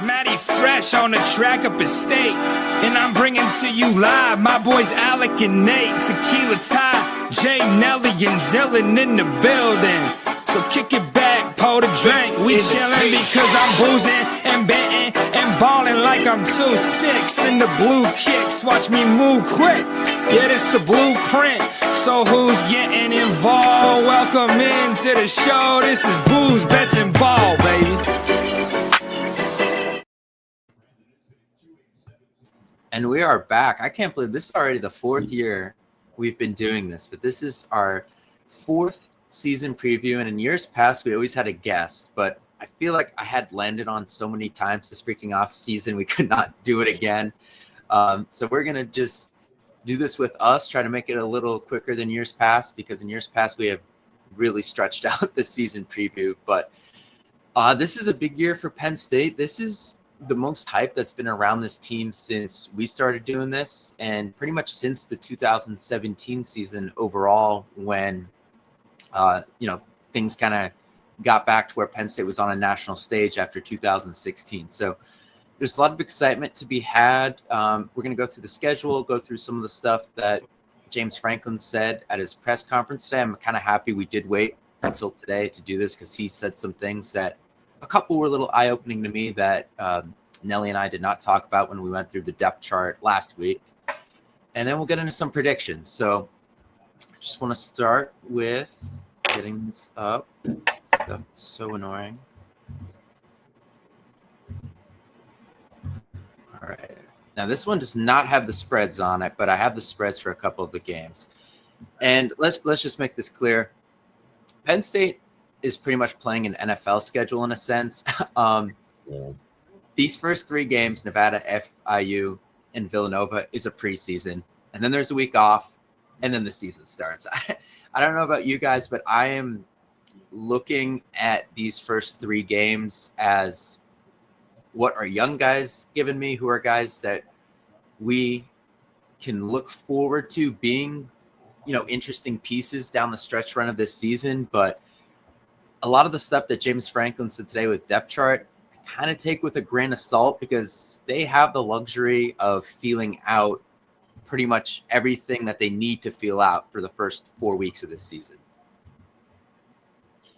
Matty Fresh on the track up at State. And I'm bringing to you live my boys Alec and Nate. Tequila Ty, Jay, Nelly, and Zillin in the building. So kick it back, pour the drink. We chillin' because I'm boozing and betting and ballin' like I'm 2-6 in the blue kicks. Watch me move quick. Yeah, this the blueprint. So who's getting involved? Welcome into the show. This is Booze, Bets, and Ball, baby. And we are back. I can't believe this is already the fourth year we've been doing this, but this is our fourth season preview. And in years past, we always had a guest, but I feel like I had landed on so many times this freaking off season, we could not do it again. So we're going to just do this with us, try to make it a little quicker than years past, because in years past, we have really stretched out the season preview. But this is a big year for Penn State. This is the most hype that's been around this team since we started doing this, and pretty much since the 2017 season overall, when things kind of got back to where Penn State was on a national stage after 2016. So there's a lot of excitement to be had. We're going to go through the schedule, go through some of the stuff that James Franklin said at his press conference today. I'm kind of happy we did wait until today to do this, because he said some things that a couple were a little eye-opening to me that Nelly and I did not talk about when we went through the depth chart last week. And then we'll get into some predictions. So I just want to start with getting this up. Stuff is so annoying. All right. Now, this one does not have the spreads on it, but I have the spreads for a couple of the games. And let's just make this clear. Penn State is pretty much playing an NFL schedule in a sense. These first three games, Nevada, FIU, and Villanova, is a preseason. And then there's a week off, and then the season starts. I don't know about you guys, but I am looking at these first three games as what are young guys giving me, who are guys that we can look forward to being, interesting pieces down the stretch run of this season. But a lot of the stuff that James Franklin said today with depth chart, I kind of take with a grain of salt, because they have the luxury of feeling out pretty much everything that they need to feel out for the first 4 weeks of this season.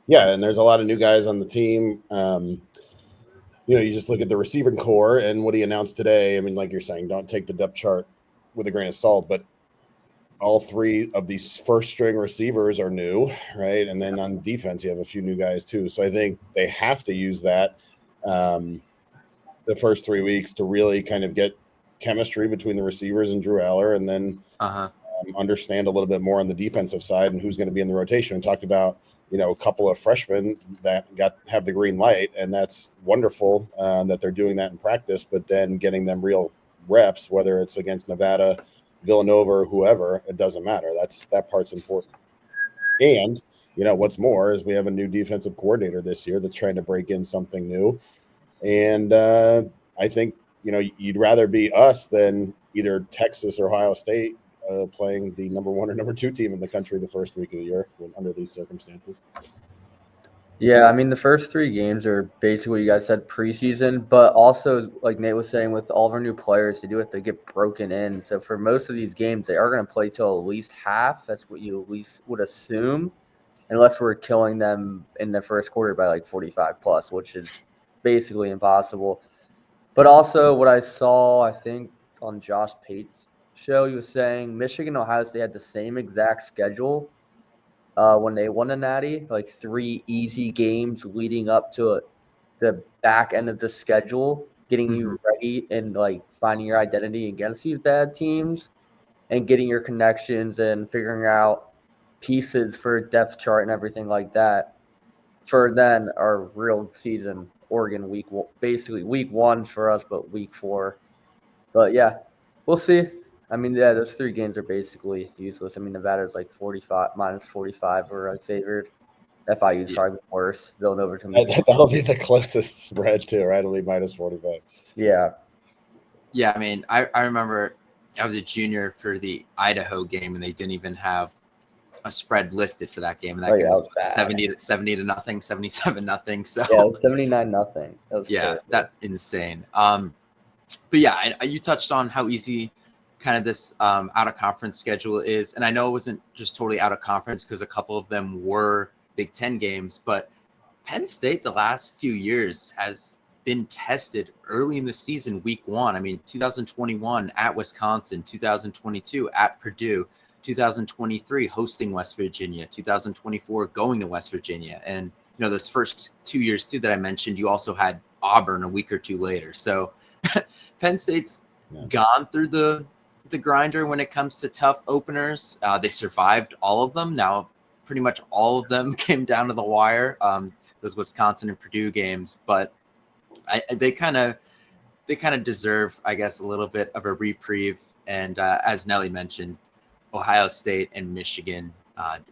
Yeah, and there's a lot of new guys on the team. You just look at the receiving core and what he announced today. I mean, like you're saying, don't take the depth chart with a grain of salt, but all three of these first-string receivers are new, right? And then on defense, you have a few new guys too. So I think they have to use that the first 3 weeks to really kind of get chemistry between the receivers and Drew Aller, and then understand a little bit more on the defensive side and who's going to be in the rotation. We talked about, a couple of freshmen that have the green light, and that's wonderful that they're doing that in practice, but then getting them real reps, whether it's against Nevada, Villanova, or whoever, it doesn't matter. That part's important. And, what's more is we have a new defensive coordinator this year that's trying to break in something new. And I think, you'd rather be us than either Texas or Ohio State playing the number 1 or number 2 team in the country the first week of the year under these circumstances. Yeah, I mean, the first 3 games are basically what you guys said, preseason, but also, like Nate was saying, with all of our new players, they do have to get broken in. So for most of these games, they are going to play till at least half. That's what you at least would assume, unless we're killing them in the first quarter by like 45 plus, which is basically impossible. But also what I saw, I think, on Josh Pate's show, he was saying Michigan and Ohio State had the same exact schedule when they won the Natty, like 3 easy games leading up to the back end of the schedule, getting you ready and like finding your identity against these bad teams and getting your connections and figuring out pieces for depth chart and everything like that for then our real season. Oregon basically week 1 for us, but week 4. But yeah, we'll see. I mean, yeah, those 3 games are basically useless. I mean, Nevada's like 45 minus 45 are like favored. FIU's probably worse. Villanova to me. That'll be the closest spread too, right? It'll be minus 45. Yeah. Yeah, I mean, I remember I was a junior for the Idaho game, and they didn't even have a spread listed for that game, and that Oh, game yeah, was that was bad. 70 to nothing, 77-0. So Yeah, it was 79-0. That was yeah, terrible. that insane. But yeah, you touched on how easy kind of this out of conference schedule is, and I know it wasn't just totally out of conference because a couple of them were Big Ten games, but Penn State the last few years has been tested early in the season, week 1. I mean, 2021 at Wisconsin, 2022 at Purdue, 2023 hosting West Virginia, 2024 going to West Virginia, and those first 2 years too that I mentioned, you also had Auburn a week or two later. So Penn State's gone through the grinder when it comes to tough openers. They survived all of them. Now, pretty much all of them came down to the wire. Those Wisconsin and Purdue games, but they kind of deserve, I guess, a little bit of a reprieve. And as Nelly mentioned, Ohio State and Michigan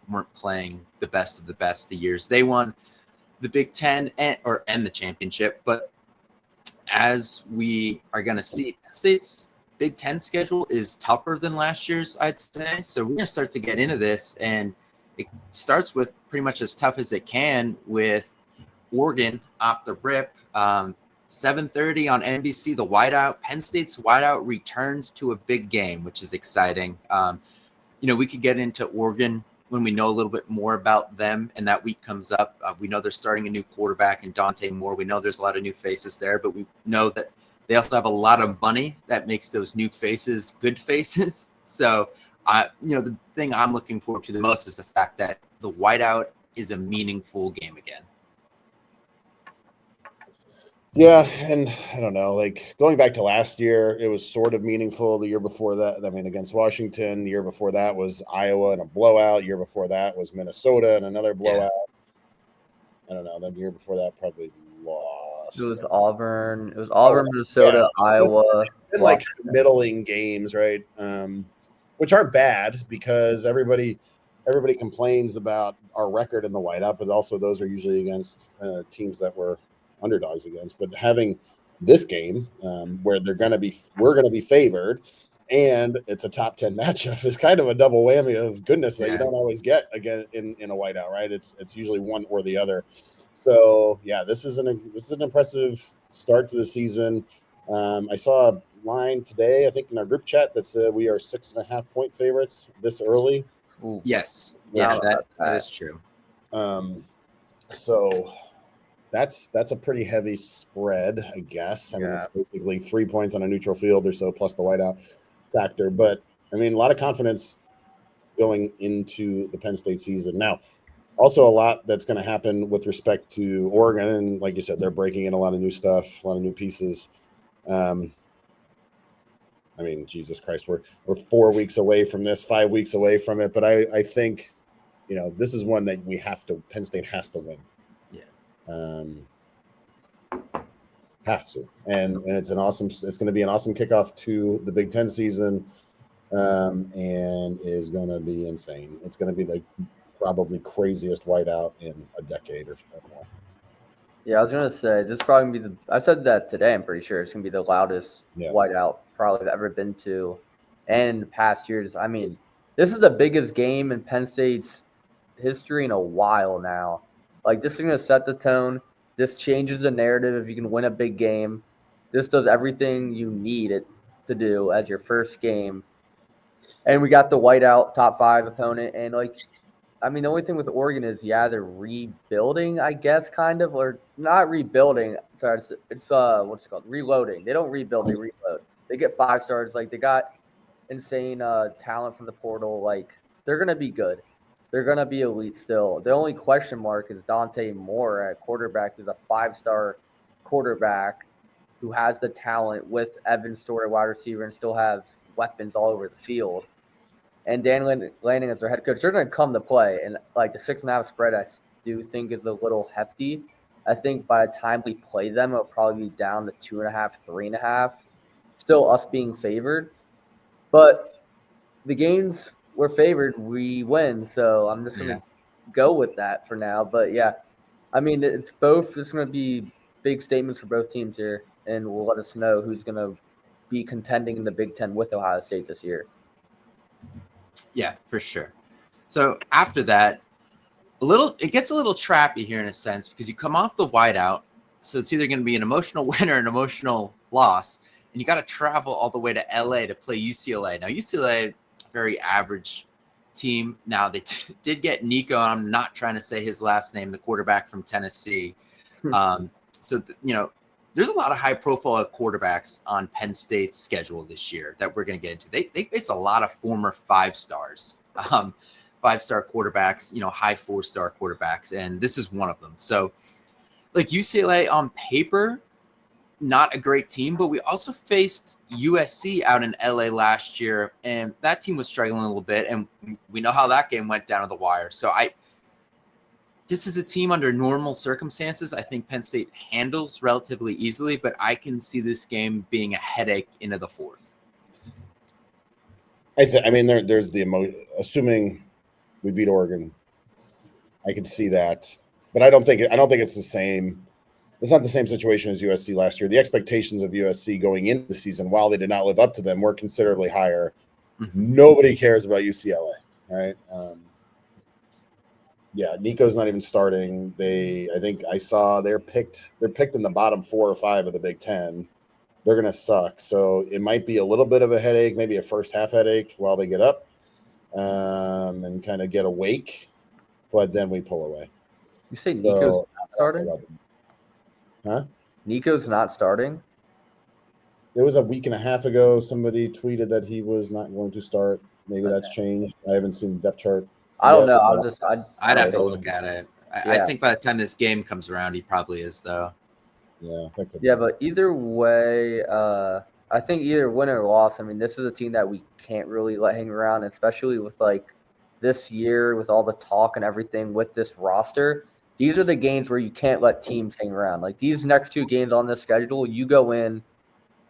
weren't playing the best of the best the years they won the Big Ten and the championship. But as we are going to see, Penn State's Big Ten schedule is tougher than last year's, I'd say. So we're going to start to get into this, and it starts with pretty much as tough as it can with Oregon off the rip. 7:30 on NBC, the whiteout. Penn State's whiteout returns to a big game, which is exciting. We could get into Oregon when we know a little bit more about them, and that week comes up. We know they're starting a new quarterback in Dante Moore. We know there's a lot of new faces there, but we know that they also have a lot of money that makes those new faces good faces. So, the thing I'm looking forward to the most is the fact that the whiteout is a meaningful game again. Yeah, and I don't know, like going back to last year, it was sort of meaningful. The year before that, I mean, against Washington. The year before that was Iowa and a blowout. The year before that was Minnesota and another blowout. Yeah. I don't know. Then the year before that probably lost. It was Auburn. It was Auburn, Minnesota, Iowa. It's been like middling games, right? Which aren't bad because everybody complains about our record in the whiteout, but also those are usually against teams that were underdogs against. But having this game where we're going to be favored, and it's a top 10 matchup is kind of a double whammy of goodness that you don't always get again in a whiteout, right? It's usually one or the other. So yeah, this is an impressive start to the season. I saw a line today, I think in our group chat, that said we are 6.5 point favorites this early. Ooh. Yes, yeah, that is true. So that's a pretty heavy spread, I guess. I mean, it's basically 3 points on a neutral field or so, plus the whiteout factor. But I mean, a lot of confidence going into the Penn State season. Now, also a lot that's going to happen with respect to Oregon. And like you said, they're breaking in a lot of new stuff, a lot of new pieces. I mean, Jesus Christ, we're 4 weeks away from this, 5 weeks away from it. But I think, this is one that Penn State has to win. Have to, and it's going to be an awesome kickoff to the Big Ten season, and is going to be insane. It's going to be the probably craziest whiteout in a decade or more. Yeah, I was going to say this is probably going to be I said that today. I'm pretty sure it's going to be the loudest whiteout probably I've ever been to, and in the past years. I mean, this is the biggest game in Penn State's history in a while now. Like, this is going to set the tone. This changes the narrative if you can win a big game. This does everything you need it to do as your first game. And we got the whiteout top 5 opponent. And, the only thing with Oregon is, they're rebuilding, I guess, kind of. Or not rebuilding. Sorry, it's what's it called? Reloading. They don't rebuild, they reload. They get 5 stars. They got insane talent from the portal. They're going to be good. They're going to be elite still. The only question mark is Dante Moore at quarterback, who's a 5-star quarterback who has the talent with Evan Story, wide receiver, and still have weapons all over the field. And Dan Lanning as their head coach, they're going to come to play. And, the 6.5 spread, I do think is a little hefty. I think by the time we play them, it'll probably be down to 2.5, 3.5. Still us being favored. But the games we're favored, we win. So I'm just going to go with that for now. But yeah, it's both. It's going to be big statements for both teams here, and will let us know who's going to be contending in the Big Ten with Ohio State this year. Yeah, for sure. So after that, it gets a little trappy here in a sense because you come off the whiteout, so it's either going to be an emotional win or an emotional loss, and you got to travel all the way to LA to play UCLA. Now UCLA, very average team. Now they did get Nico. I'm not trying to say his last name, the quarterback from Tennessee. There's a lot of high-profile quarterbacks on Penn State's schedule this year that we're going to get into. They face a lot of former five-stars. Five-star quarterbacks, high four-star quarterbacks, and this is one of them. So, like UCLA on paper, not a great team, but we also faced USC out in LA last year, and that team was struggling a little bit, and we know how that game went down to the wire. So this is a team under normal circumstances I think Penn State handles relatively easily, but I can see this game being a headache into the fourth. There's the emotion, assuming we beat Oregon, I could see that, but I don't think it's the same. It's not the same situation as USC last year. The expectations of USC going into the season, while they did not live up to them, were considerably higher. Mm-hmm. Nobody cares about UCLA, right? Nico's not even starting. I think I saw they're picked in the bottom 4 or 5 of the Big Ten. They're going to suck. So it might be a little bit of a headache, maybe a first half headache while they get up. And kind of get awake, but then we pull away. You say Nico's not starting? Huh? Nico's not starting? It was a week and a half ago. Somebody tweeted that he was not going to start. Maybe that's changed. I haven't seen the depth chart. I don't know. I'd have to look at it. I think by the time this game comes around, he probably is, though. Yeah. But either way, I think either win or loss, this is a team that we can't really let hang around, especially with this year with all the talk and everything with this roster. These are the games where you can't let teams hang around. Like these next 2 games on this schedule, you go in,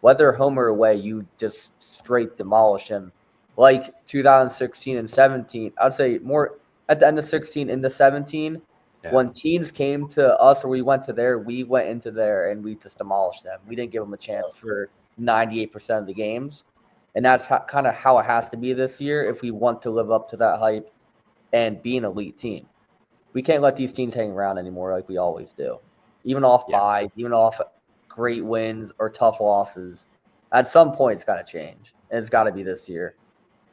whether home or away, you just straight demolish them. Like 2016 and 17, I'd say more at the end of 16 into 17, when teams came to us or we went to there, we went into there and we just demolished them. We didn't give them a chance for 98% of the games. And that's kind of how it has to be this year if we want to live up to that hype and be an elite team. We can't let these teams hang around anymore like we always do. Even off buys, even off great wins or tough losses. At some point, it's got to change. And it's got to be this year.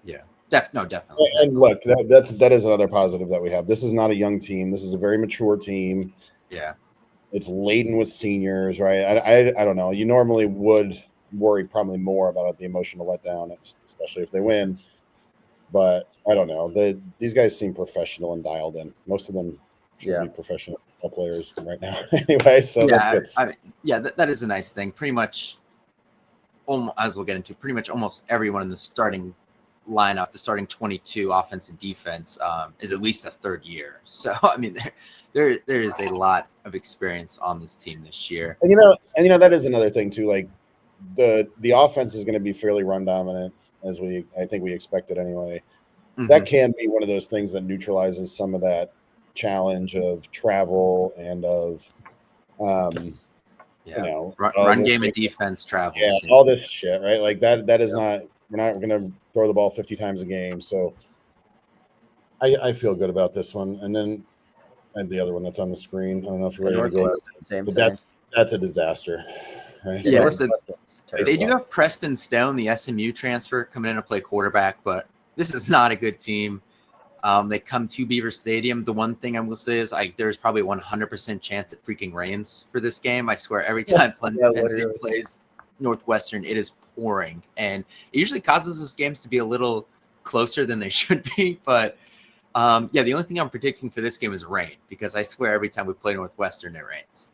Yeah. Definitely. And look, that is another positive that we have. This is not a young team. This is a very mature team. Yeah. It's laden with seniors, right? I don't know. You normally would worry probably more about the emotional letdown, especially if they win. But I don't know. These guys seem professional and dialed in. Most of them should be professional players right now. Anyway, so that's good. That is a nice thing. Pretty much, as we'll get into, pretty much almost everyone in the starting lineup, the starting 22 offense and defense, is at least a third year. So there is a lot of experience on this team this year. And that is another thing too. Like the offense is going to be fairly run dominant, as I think we expected anyway. Mm-hmm. That can be one of those things that neutralizes some of that challenge of travel and of run game and defense travel. Yeah, all this shit, right? Like that is not. We're not going to throw the ball 50 times a game. So I feel good about this one. And then the other one that's on the screen, I don't know if you're ready to go. But that's a disaster. Right? Yeah, listen, they do have Preston Stone, the SMU transfer, coming in to play quarterback, but this is not a good team. They come to Beaver Stadium. The one thing I will say is there's probably 100% chance it freaking rains for this game. I swear every time Penn State plays Northwestern, it is pouring, and it usually causes those games to be a little closer than they should be. But the only thing I'm predicting for this game is rain, because I swear every time we play Northwestern, it rains.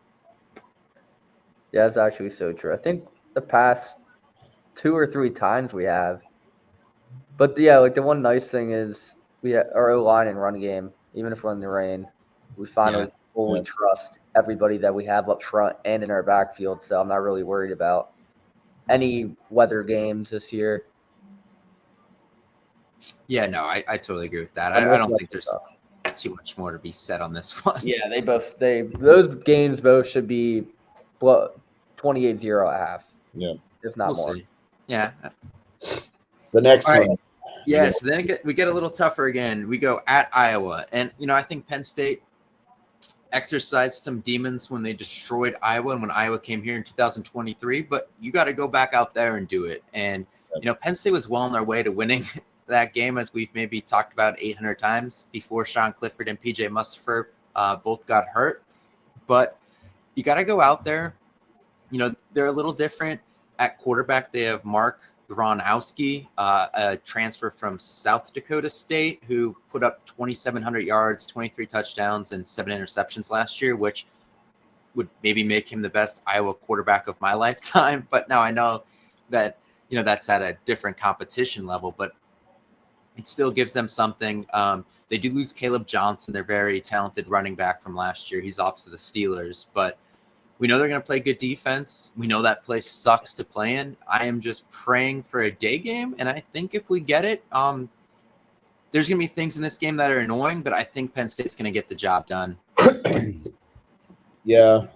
Yeah, that's actually so true. I think the past 2 or 3 times we have. But the one nice thing is we have our O-line and run game, even if we're in the rain, we finally fully trust everybody that we have up front and in our backfield. So I'm not really worried about any weather games this year. Yeah, no, I totally agree with that. I don't think there's too much more to be said on this one. Yeah, those games both should be 28-0 at half. Yeah. If not more. See. Yeah. The next one, Yeah, so then we get a little tougher again. We go at Iowa. And, I think Penn State exercised some demons when they destroyed Iowa and when Iowa came here in 2023. But you got to go back out there and do it. And, Penn State was well on their way to winning that game, as we've maybe talked about 800 times before Sean Clifford and PJ Mustipher both got hurt. But you got to go out there. They're a little different at quarterback. They have Mark Gronowski, a transfer from South Dakota State, who put up 2,700 yards, 23 touchdowns, and 7 interceptions last year, which would maybe make him the best Iowa quarterback of my lifetime. But now I know that, that's at a different competition level, but it still gives them something. They do lose Caleb Johnson, their very talented running back from last year. He's off to the Steelers, but we know they're going to play good defense. We know that place sucks to play in. I am just praying for a day game, and I think if we get it, there's going to be things in this game that are annoying, but I think Penn State's going to get the job done. Yeah.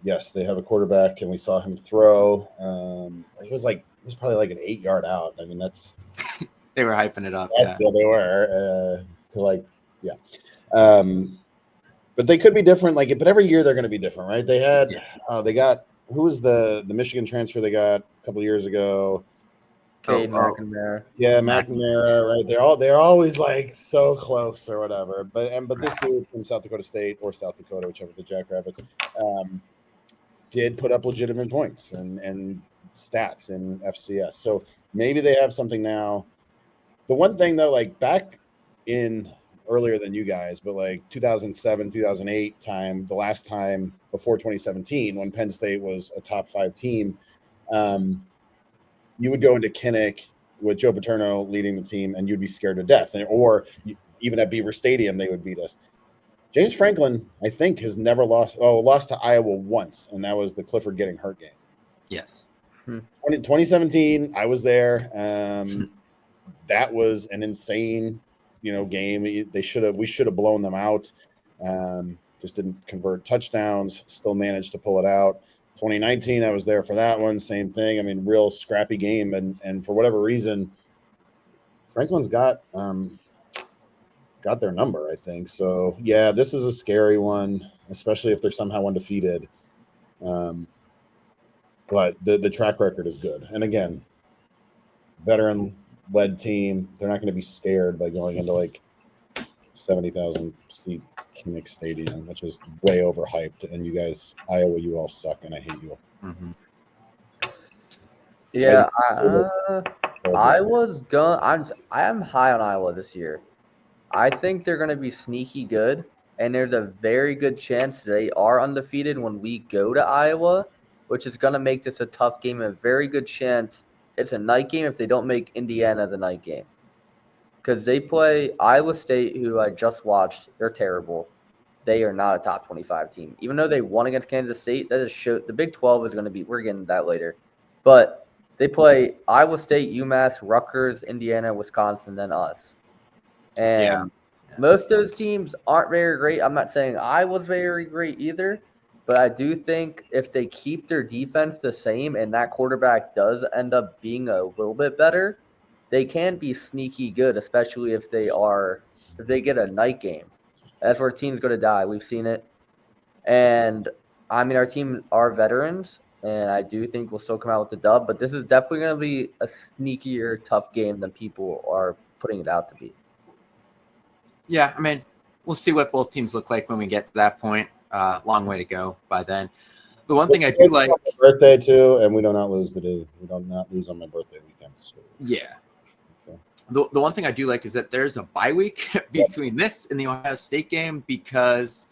Yes, they have a quarterback, and we saw him throw. It was probably like an 8-yard out. I mean, that's they were hyping it up. Yeah, they were. But they could be different. But every year they're going to be different, right? They had, they got, who was the Michigan transfer they got a couple years ago? Cade McNamara. Yeah, McNamara, right? They're always so close or whatever. But this dude from South Dakota State or South Dakota, whichever, the Jackrabbits, did put up legitimate points and stats in FCS. So maybe they have something now. The one thing though, back in earlier than you guys, but 2007, 2008 time, the last time before 2017, when Penn State was a top 5 team, you would go into Kinnick with Joe Paterno leading the team, and you'd be scared to death. Or even at Beaver Stadium, they would beat us. James Franklin, I think, has never lost. Oh, lost to Iowa once, and that was the Clifford getting hurt game. Yes. 2017, I was there. That was an insane, game. We should have blown them out. Just didn't convert touchdowns. Still managed to pull it out. 2019, I was there for that one. Same thing. I mean, real scrappy game, and for whatever reason, Franklin's got their number, I think. So yeah, this is a scary one, especially if they're somehow undefeated. But the track record is good, and again, veteran-led team. They're not going to be scared by going into 70,000 seat Kinnick Stadium, which is way overhyped. And you guys, Iowa, you all suck, and I hate you. Mm-hmm. Yeah, I am high on Iowa this year. I think they're going to be sneaky good, and there's a very good chance they are undefeated when we go to Iowa, which is going to make this a tough game. A very good chance it's a night game if they don't make Indiana the night game. Because they play Iowa State, who I just watched. They're terrible. They are not a top 25 team. Even though they won against Kansas State, that is the Big 12 is going to be – we're getting to that later. But they play Iowa State, UMass, Rutgers, Indiana, Wisconsin, then us. And most of those teams aren't very great. I'm not saying Iowa's very great either. But I do think if they keep their defense the same and that quarterback does end up being a little bit better, they can be sneaky good, especially if they get a night game. That's where teams go to die. We've seen it. And, I mean, our team are veterans, and I do think we'll still come out with the dub. But this is definitely going to be a sneakier, tough game than people are putting it out to be. Yeah, I mean, we'll see what both teams look like when we get to that point. Long way to go by then. The one thing I do like, my birthday too, and we do not lose the day. We do not lose on my birthday weekend. So. Yeah. Okay. The one thing I do like is that there's a bye week between this and the Ohio State game because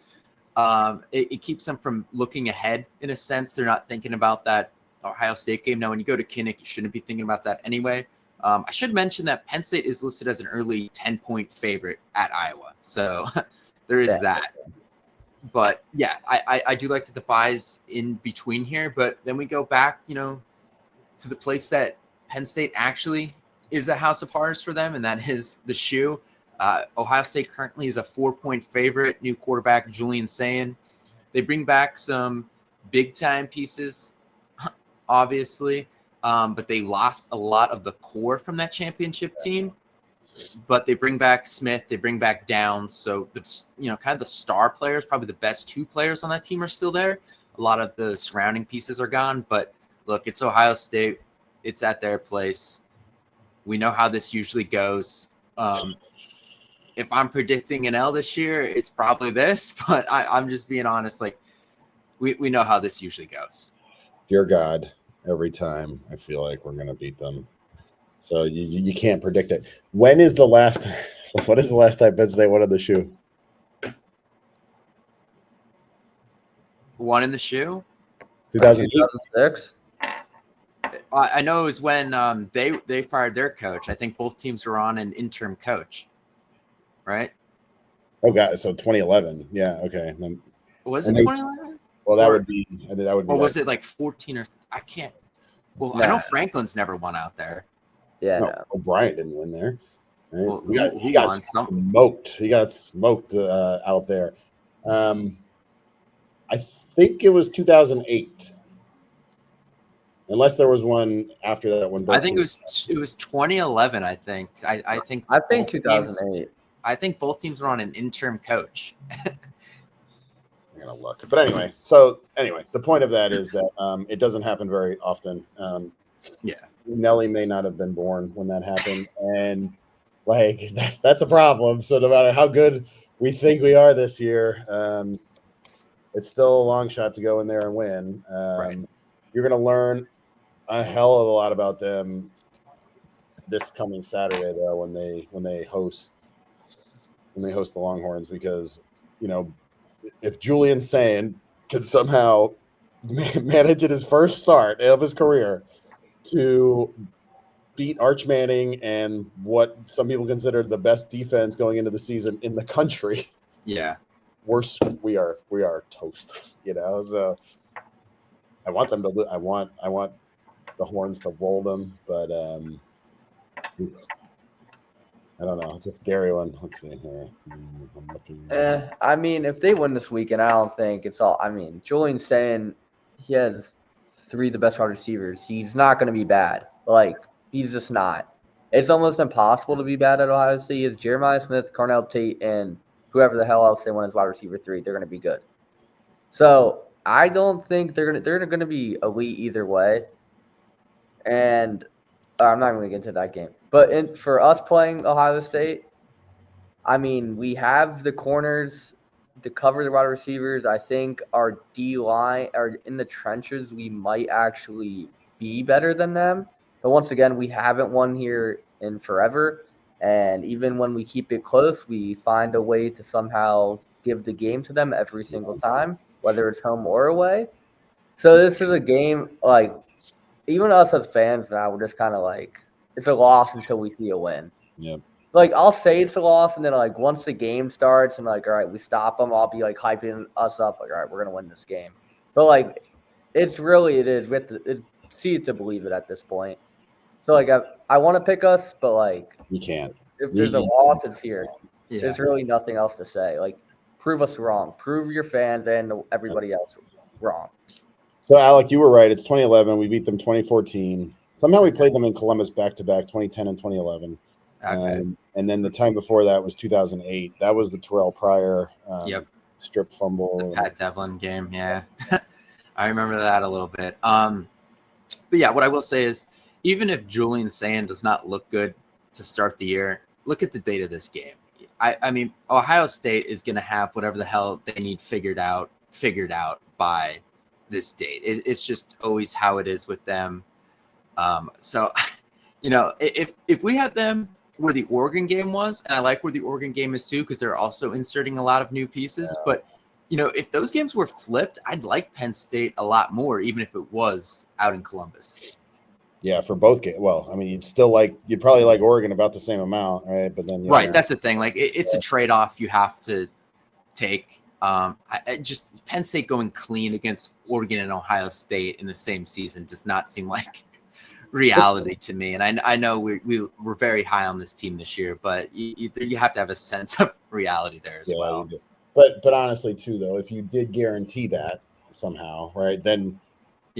it keeps them from looking ahead in a sense. They're not thinking about that Ohio State game. Now, when you go to Kinnick, you shouldn't be thinking about that anyway. I should mention that Penn State is listed as an early 10-point favorite at Iowa. So there is that. But yeah, I do like that the buys in between here. But then we go back, to the place that Penn State actually is a house of horrors for them, and that is the shoe. Ohio State currently is a 4-point favorite. New quarterback Julian Sayin. They bring back some big time pieces, obviously. but they lost a lot of the core from that championship team. But they bring back Smith, they bring back Downs, so kind of the star players, probably the best 2 players on that team are still there. A lot of the surrounding pieces are gone, but look, it's Ohio State. It's at their place. We know how this usually goes. If I'm predicting an L this year, it's probably this, but I'm just being honest. Like, we know how this usually goes. Dear God, every time I feel like we're going to beat them. So you can't predict it. What is the last time Penn State won in the shoe? One in the shoe? 2008? 2006. I know it was when they fired their coach. I think both teams were on an interim coach, right? Oh, God. So 2011. Yeah. Okay. Then, was it 2011? Well, that would be. I think that would be. Or was it like 14 or I can't. Well, I know Franklin's never won out there. Yeah. No, O'Brien didn't win there. Right? Well, he got smoked. He got smoked out there. I think it was 2008. Unless there was one after that one. I think it was 2011. I think 2008. I think both teams were on an interim coach. I'm gonna look, but anyway. So anyway, the point of that is that it doesn't happen very often. Yeah, Nelly may not have been born when that happened, and like that's a problem. So no matter how good we think we are this year, it's still a long shot to go in there and win. Right. You're gonna learn a hell of a lot about them this coming Saturday, though, when they host the Longhorns, because if Julian Sand could somehow manage at his first start of his career to beat Arch Manning and what some people consider the best defense going into the season in the country, yeah, we are toast. So I want them to. I want the Horns to roll them, but I don't know. It's a scary one. Let's see here. I'm looking. I mean, if they win this weekend, I don't think it's all. I mean, Julian's saying he has 3 of the best wide receivers. He's not going to be bad. Like, he's just not. It's almost impossible to be bad at Ohio State. He has Jeremiah Smith, Cornell Tate, and whoever the hell else they want as wide receiver 3. They're going to be good. So I don't think they're going to be elite either way. And I'm not even going to get into that game. But for us playing Ohio State, I mean, we have the corners to cover the wide receivers. I think our D-line are in the trenches. We might actually be better than them. But once again, we haven't won here in forever. And even when we keep it close, we find a way to somehow give the game to them every single time, whether it's home or away. So this is a game, like, even us as fans now, we're just kind of like, it's a loss until we see a win. Yep. Like, I'll say it's a loss, and then, like, once the game starts and, like, all right, we stop them, I'll be, like, hyping us up, like, all right, we're going to win this game. But, like, it is. We have to see it to believe it at this point. So, like, I want to pick us, but, like, you can't. If there's a loss, it's here. Yeah. There's really nothing else to say. Like, prove us wrong. Prove your fans and everybody else wrong. So, Alec, you were right. It's 2011. We beat them 2014. Somehow we played them in Columbus back-to-back, 2010 and 2011. Okay. And then the time before that was 2008. That was the Terrell Pryor strip fumble. The Pat Devlin game, yeah. I remember that a little bit. But, yeah, what I will say is, even if Julian Sand does not look good to start the year, look at the date of this game. I mean, Ohio State is going to have whatever the hell they need figured out by this date. It's just always how it is with them. So, if we had them where the Oregon game was, and I like where the Oregon game is too, because they're also inserting a lot of new pieces. Yeah. But, if those games were flipped, I'd like Penn State a lot more, even if it was out in Columbus. Yeah, for both games. Well, I mean, you'd probably like Oregon about the same amount, right? But then right, that's the thing. Like, it's a trade-off you have to take. Just Penn State going clean against Oregon and Ohio State in the same season does not seem like reality to me. And I know we're very high on this team this year, but you have to have a sense of reality there as well. But honestly, too, though, if you did guarantee that somehow, right, then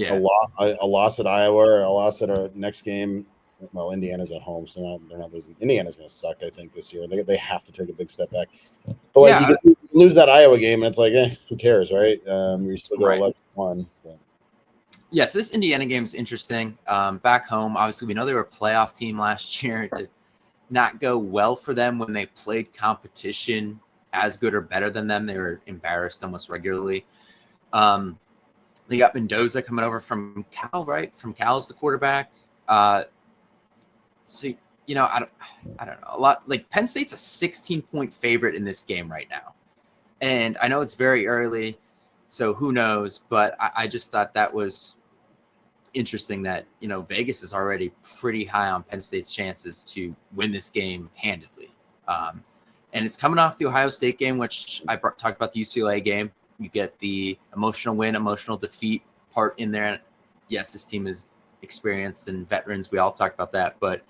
Yeah. A loss at Iowa or a loss at our next game. Well, Indiana's at home, so they're not losing. Indiana's going to suck, I think, this year. They have to take a big step back. But like you lose that Iowa game, and it's like, who cares, right? You still go 11-1. But. Yes, this Indiana game is interesting. Back home, obviously, we know they were a playoff team last year. It did not go well for them when they played competition as good or better than them. They were embarrassed almost regularly. They got Mendoza coming over from Cal, right? From Cal as the quarterback. So I don't know. A lot like Penn State's a 16-point favorite in this game right now, and I know it's very early, so who knows? But I just thought that was interesting that Vegas is already pretty high on Penn State's chances to win this game handedly, and it's coming off the Ohio State game, which I talked about the UCLA game. You get the emotional win, emotional defeat part in there. Yes, this team is experienced and veterans. We all talked about that, but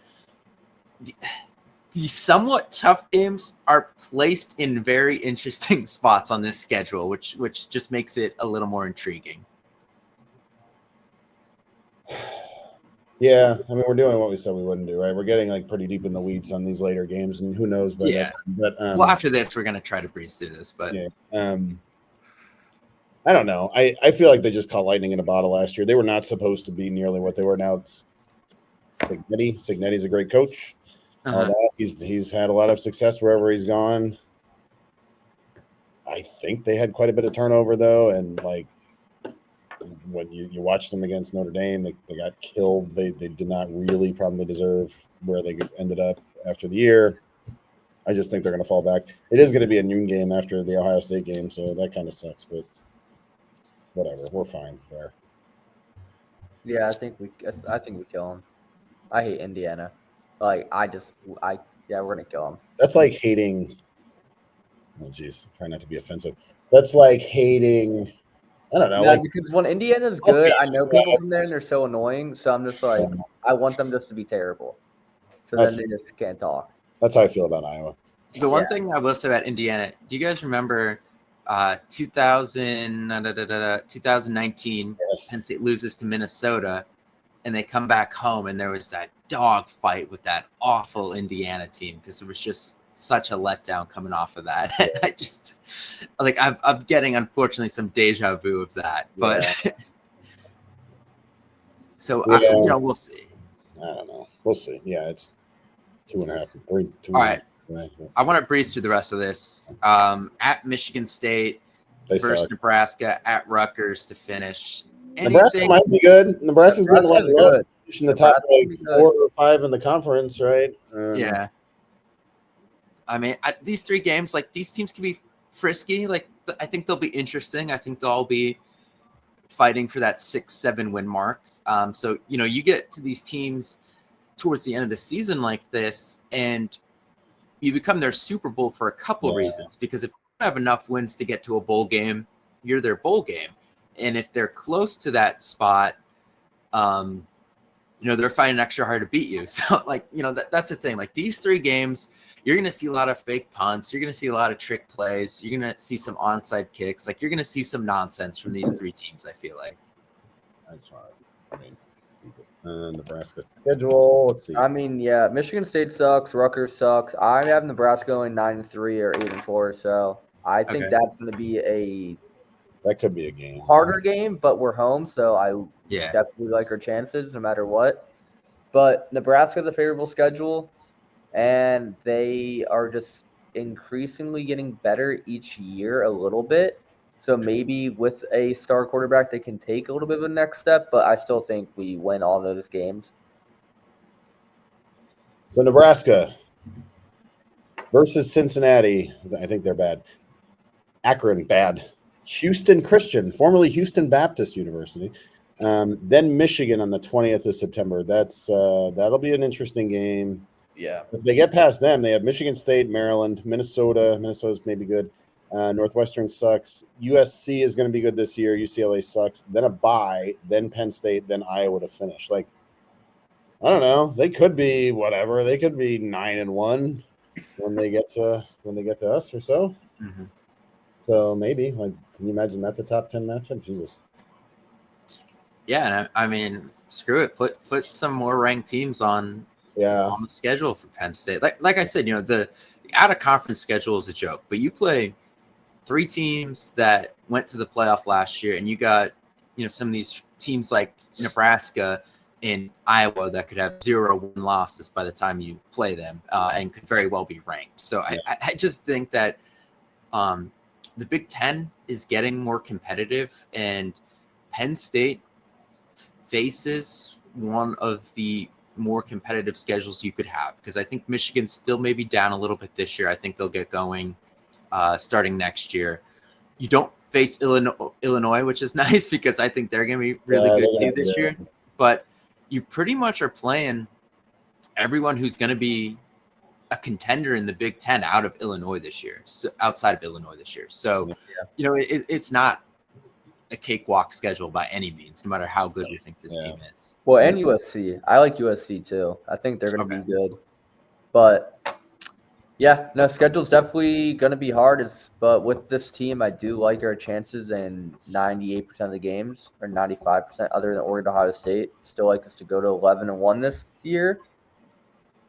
the somewhat tough games are placed in very interesting spots on this schedule, which just makes it a little more intriguing. Yeah, I mean, we're doing what we said we wouldn't do, right? We're getting like pretty deep in the weeds on these later games, and who knows? But well, after this, we're gonna try to breeze through this, but I don't know. I feel like they just caught lightning in a bottle last year. They were not supposed to be nearly what they were now. Signetti's a great coach. All that. He's had a lot of success wherever he's gone. I think they had quite a bit of turnover though, and like when you watch them against Notre Dame, they got killed. They did not really probably deserve where they ended up after the year. I just think they're going to fall back. It is going to be a noon game after the Ohio State game, so that kind of sucks. But whatever, we're fine there. Yeah, I think we kill them. I hate Indiana. Like we're gonna kill them. That's like hating. Oh, geez, try not to be offensive. That's like hating. I don't know. Yeah, because when Indiana's good, I know people from there and they're so annoying. So I'm just like, I want them just to be terrible. So then they just can't talk. That's how I feel about Iowa. The one thing I will say about Indiana, do you guys remember 2019, yes. Penn State loses to Minnesota, and they come back home, and there was that dog fight with that awful Indiana team because it was just such a letdown coming off of that. I just I'm getting, unfortunately, some deja vu of that. But so we'll see. I don't know. We'll see. Yeah, it's 2.5, 3. 2. All right. I want to breeze through the rest of this. At Michigan State versus Nebraska, at Rutgers to finish. Nebraska might be good. Nebraska's getting a lot of love in the top 4 or 5 in the conference, right? Yeah. I mean, these 3 games, like these teams can be frisky. Like I think they'll be interesting. I think they'll all be fighting for that 6-7 win mark. So you get to these teams towards the end of the season like this, and you become their Super Bowl for a couple of reasons. Because if you don't have enough wins to get to a bowl game, you're their bowl game. And if they're close to that spot, they're fighting extra hard to beat you. So, that's the thing. Like these 3 games, you're going to see a lot of fake punts. You're going to see a lot of trick plays. You're going to see some onside kicks. Like you're going to see some nonsense from these 3 teams, I feel like. That's right. I mean, Nebraska schedule. Let's see. I mean, yeah, Michigan State sucks. Rutgers sucks. I have Nebraska going 9-3 or 8-4. So I think that's going to be that could be a game. Harder game, but we're home, so I definitely like our chances no matter what. But Nebraska's a favorable schedule, and they are just increasingly getting better each year a little bit. So maybe with a star quarterback, they can take a little bit of a next step, but I still think we win all those games. So Nebraska versus Cincinnati. I think they're bad. Akron, bad. Houston Christian, formerly Houston Baptist University. Then Michigan on the 20th of September. That'll be an interesting game. Yeah. If they get past them, they have Michigan State, Maryland, Minnesota. Minnesota's maybe good. Northwestern sucks. USC is going to be good this year. UCLA sucks. Then a bye. Then Penn State. Then Iowa to finish. Like, I don't know. They could be whatever. They could be 9-1 when they get to us or so. Mm-hmm. So maybe, can you imagine that's a top 10 matchup? Jesus. Yeah, and I mean, screw it. Put some more ranked teams on Yeah. the schedule for Penn State. Like I said, the out of conference schedule is a joke, but you play 3 teams that went to the playoff last year, and you got some of these teams like Nebraska and Iowa that could have 0-1 losses by the time you play them, and could very well be ranked. So I just think that the Big Ten is getting more competitive, and Penn State faces one of the more competitive schedules you could have, because I think Michigan's still maybe down a little bit this year. I think they'll get going starting next year. You don't face Illinois, which is nice because I think they're going to be really good too this year. But you pretty much are playing everyone who's going to be a contender in the Big Ten out of Illinois this year, so outside of Illinois this year. So, it's not a cakewalk schedule by any means, no matter how good we think this team is. Well, and USC. I like USC too. I think they're going to be good. But yeah, no, schedule's definitely going to be hard. But with this team, I do like our chances in 98% of the games, or 95% other than Oregon, Ohio State. Still like us to go to 11-1 this year.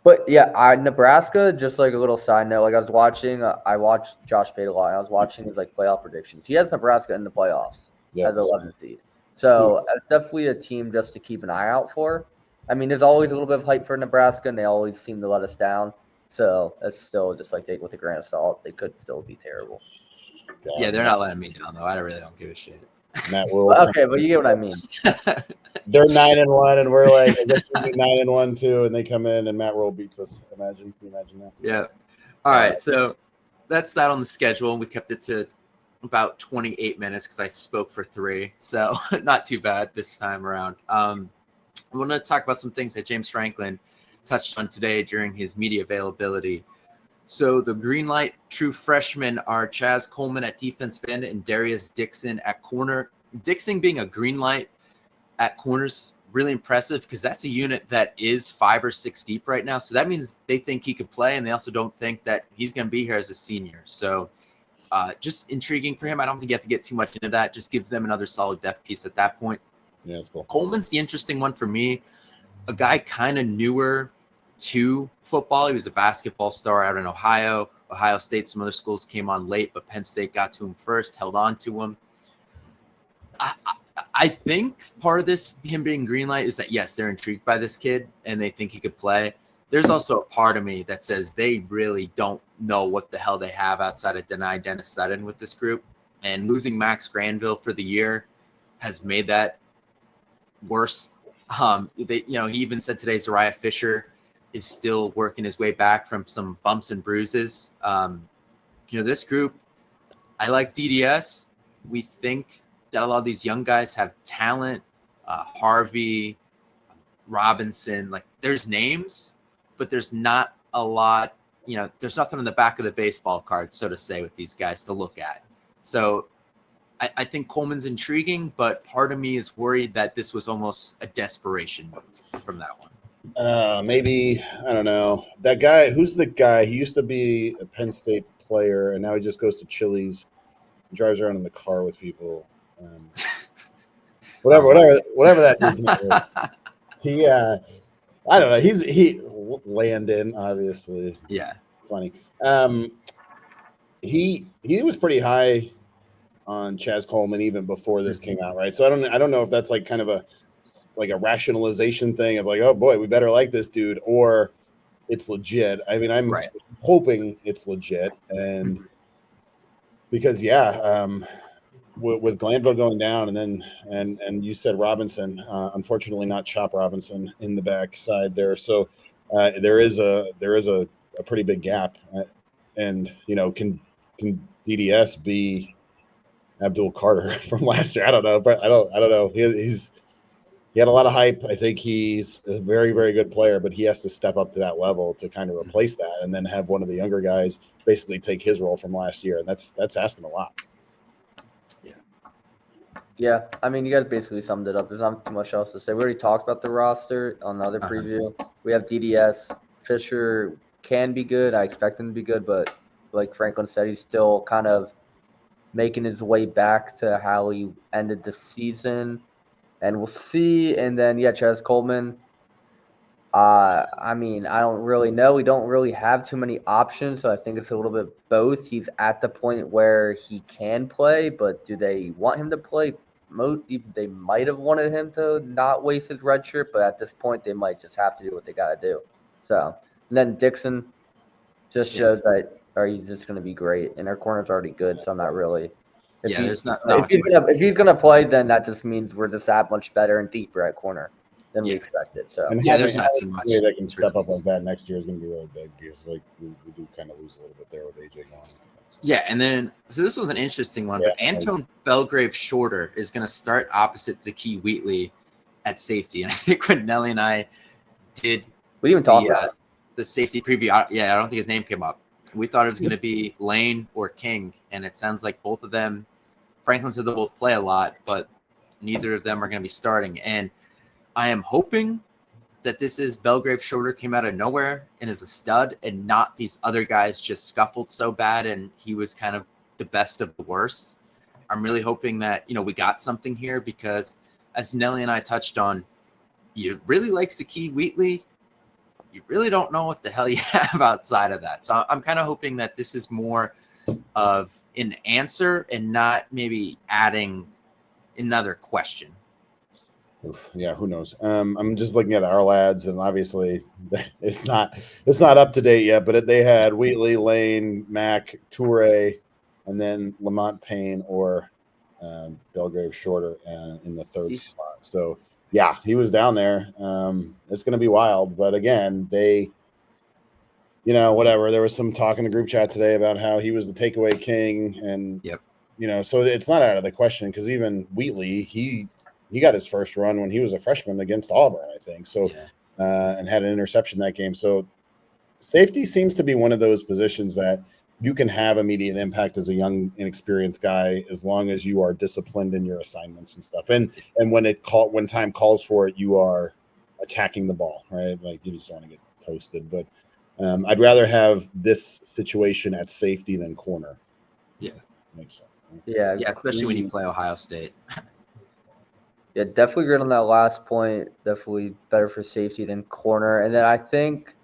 But yeah, Nebraska, just like a little side note, like I watched Josh Pate a lot, and I was watching his like playoff predictions. He has Nebraska in the playoffs as 11th seed. So it's definitely a team just to keep an eye out for. I mean, there's always a little bit of hype for Nebraska, and they always seem to let us down. So it's still just like take it with a grain of salt. They could still be terrible. Yeah, they're not letting me down though. I really don't give a shit. Matt Rule. Okay, but you get what I mean. They're 9-1, and we're like, I guess we'll be 9-1 too, and they come in and Matt Rule beats us. Can you imagine that? Yeah. All right, so that's that on the schedule. We kept it to about 28 minutes because I spoke for 3, so not too bad this time around. I want to talk about some things that James Franklin touched on today during his media availability. So the green light true freshmen are Chaz Coleman at defensive end and Darius Dixon at corner. Dixon being a green light at corners, really impressive because that's a unit that is 5 or 6 deep right now. So that means they think he could play, and they also don't think that he's going to be here as a senior. So just intriguing for him. I don't think you have to get too much into that. Just gives them another solid depth piece at that point. Yeah, that's cool. Coleman's the interesting one for me. A guy kind of newer to football. He was a basketball star out in Ohio State. Some other schools came on late, but Penn State got to him first, held on to him. I think part of this, him being green light, is that, yes, they're intrigued by this kid and they think he could play. There's also a part of me that says they really don't know what the hell they have outside of Dennis Sutton with this group. And losing Max Granville for the year has made that worse. He even said today Zariah Fisher is still working his way back from some bumps and bruises. This group, I like DDS. We think that a lot of these young guys have talent. Harvey, Robinson, like there's names, but there's not a lot, there's nothing on the back of the baseball card, so to say, with these guys to look at. So I think Coleman's intriguing, but part of me is worried that this was almost a desperation move from that one. Maybe, I don't know. That guy, who's the guy? He used to be a Penn State player, and now he just goes to Chili's and drives around in the car with people. Whatever that dude's name is. He, I don't know. He Landon, obviously. Yeah. Funny. He was pretty high on Chaz Coleman even before this came out, right? So I don't know if that's like kind of a rationalization thing of like, oh boy, we better like this dude, or it's legit. I mean, I'm hoping it's legit, and because with Glanville going down, and then and you said Robinson, unfortunately not Chop Robinson in the backside there, so there is a pretty big gap, and can DDS be Abdul Carter from last year? I don't know. But I don't know. He had a lot of hype. I think he's a very, very good player, but he has to step up to that level to kind of replace that, and then have one of the younger guys basically take his role from last year, and that's asking a lot. Yeah, I mean, you guys basically summed it up. There's not too much else to say. We already talked about the roster on the other preview. We have DDS. Fisher can be good. I expect him to be good, but like Franklin said, he's still kind of making his way back to how he ended the season. and we'll see. And then Chaz Coleman. I mean, I don't really know. We don't really have too many options, so I think it's a little bit both. He's at the point where he can play, but do they want him to play? They might have wanted him to not waste his red shirt, but at this point, they might just have to do what they got to do. So, and then Dixon just shows that, or he's just going to be great, and our corner's already good, so I'm not really. There's not if he's gonna play, then that just means we're just that much better and deeper at corner than we expected. So and there's not too much that can step up like that next year is going to be really big because like we do kind of lose a little bit there with AJ going. Yeah, and then so this was an interesting one, but Anton Belgrave Shorter is going to start opposite Zakee Wheatley at safety, and I think when Nelly and I did we even talked about the safety preview, I don't think his name came up. We thought it was going to be Lane or King, and it sounds like both of them. Franklin said they'll both play a lot, but neither of them are going to be starting. And I am hoping that this is Belgrave Shorter came out of nowhere and is a stud, and not these other guys just scuffled so bad and he was kind of the best of the worst. I'm really hoping that, we got something here because as Nelly and I touched on, you really like Zakee Wheatley. You really don't know what the hell you have outside of that. So I'm kind of hoping that this is more of an answer and not maybe adding another question. Oof, yeah, who knows? I'm just looking at our lads, and obviously it's not up to date yet. But they had Wheatley, Lane, Mack, Toure, and then Lamont Payne or Belgrave Shorter in the third slot. So yeah, he was down there. It's going to be wild. But again, they, whatever. There was some talk in the group chat today about how he was the takeaway king, and so it's not out of the question because even Wheatley, he got his first run when he was a freshman against Auburn, I think. So, and had an interception that game. So safety seems to be one of those positions that you can have immediate impact as a young, inexperienced guy, as long as you are disciplined in your assignments and stuff. And when time calls for it, you are attacking the ball, right? Like you just want to get posted. But I'd rather have this situation at safety than corner. Yeah. Makes sense. Yeah, especially when you play Ohio State. Yeah, definitely good on that last point. Definitely better for safety than corner. And then I think,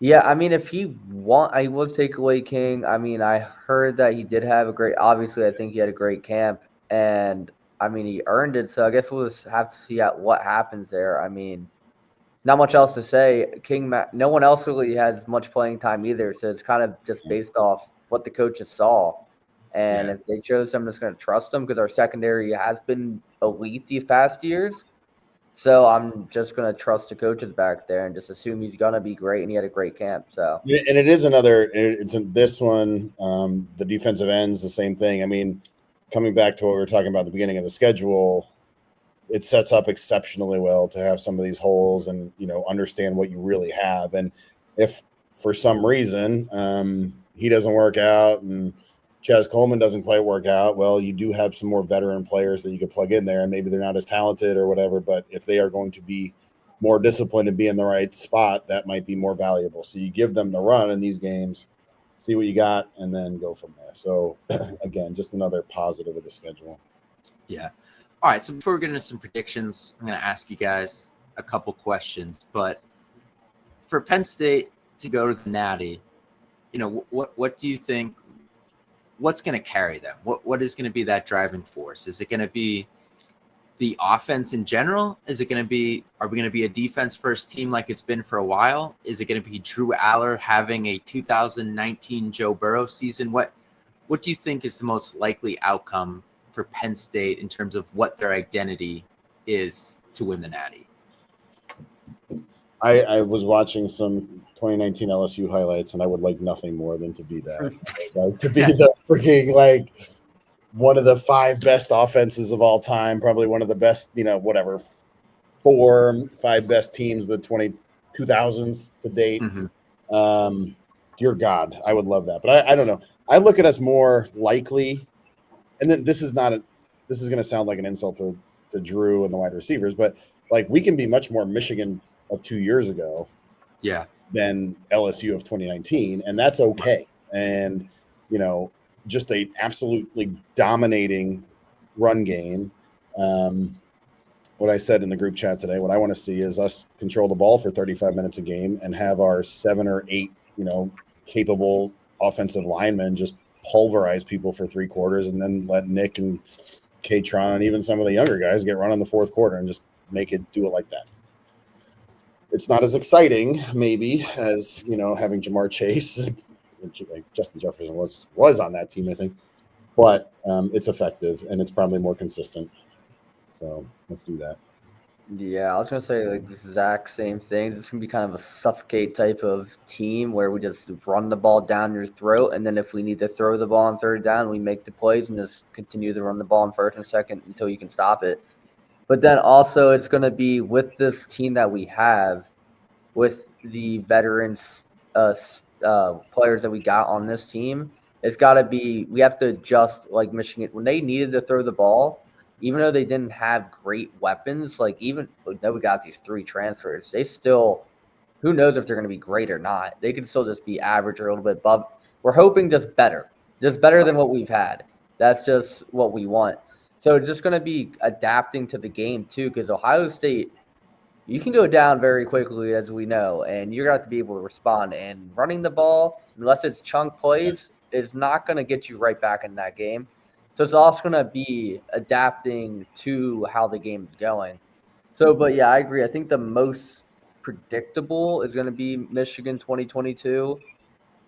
I mean, if I was takeaway king. I mean, I heard that he did have obviously, I think he had a great camp. And, I mean, he earned it. So I guess we'll just have to see what happens there. I mean, not much else to say. No one else really has much playing time either. So it's kind of just based off what the coaches saw. And if they chose him, I'm just going to trust them because our secondary has been elite these past years. So I'm just going to trust the coaches back there and just assume he's going to be great, and he had a great camp. So and it's in this one, the defensive ends, the same thing. I mean, coming back to what we were talking about at the beginning of the schedule, it sets up exceptionally well to have some of these holes and, understand what you really have. And if for some reason he doesn't work out and Chaz Coleman doesn't quite work out, well, you do have some more veteran players that you could plug in there, and maybe they're not as talented or whatever, but if they are going to be more disciplined and be in the right spot, that might be more valuable. So you give them the run in these games, see what you got, and then go from there. So, again, just another positive of the schedule. Yeah. All right, so before we get into some predictions, I'm going to ask you guys a couple questions. But for Penn State to go to the Natty, what do you think? What's going to carry them? What is going to be that driving force? Is it going to be the offense in general? Are we going to be a defense first team like it's been for a while? Is it going to be Drew Aller having a 2019 Joe Burrow season? What do you think is the most likely outcome for Penn State in terms of what their identity is to win the Natty? I was watching some 2019 LSU highlights, and I would like nothing more than to be that. To be the freaking, one of the 5 best offenses of all time, probably one of the best, 4 or 5 best teams of the 2000s to date. Mm-hmm. Dear God, I would love that. But I don't know. I look at us more likely, and then this is going to sound like an insult to Drew and the wide receivers, but we can be much more Michigan of 2 years ago than LSU of 2019, and that's okay. And just a absolutely dominating run game, what I said in the group chat today. What I want to see is us control the ball for 35 minutes a game and have our 7 or 8, capable offensive linemen just pulverize people for 3 quarters, and then let Nick and K-Tron and even some of the younger guys get run in the fourth quarter and just do it like that. It's not as exciting, maybe, as having Jamar Chase. Justin Jefferson was on that team, I think, but it's effective and it's probably more consistent. So let's do that. Yeah, I was gonna say like the exact same thing. This can be kind of a suffocate type of team where we just run the ball down your throat, and then if we need to throw the ball on third down, we make the plays and just continue to run the ball on first and second until you can stop it. But then also it's gonna be with this team that we have, with the veterans players that we got on this team. It's got to be we have to adjust like Michigan when they needed to throw the ball. Even though they didn't have great weapons, like even though we got these 3 transfers, they still, who knows if they're going to be great or not. They could still just be average or a little bit above. We're hoping just better than what we've had. That's just what we want. So it's just going to be adapting to the game too, because Ohio State, you can go down very quickly, as we know, and you're going to have to be able to respond. And running the ball, unless it's chunk plays, is not going to get you right back in that game. So it's also going to be adapting to how the game is going. So, but yeah, I agree. I think the most predictable is going to be Michigan 2022.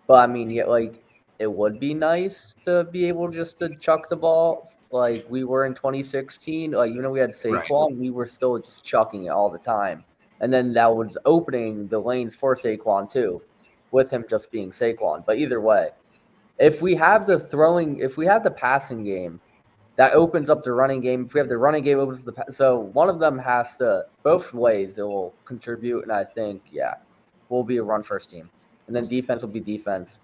But I mean, yeah, like it would be nice to be able just to chuck the ball like we were in 2016. Like, even though we had Saquon, Right. we were still just chucking it all the time. And then that was opening the lanes for Saquon too, with him just being Saquon. But either way, if we have the passing game, that opens up the running game. If we have the running game, opens the so one of them has to, both ways it will contribute. And I think, yeah, we'll be a run first team, and then defense will be defense.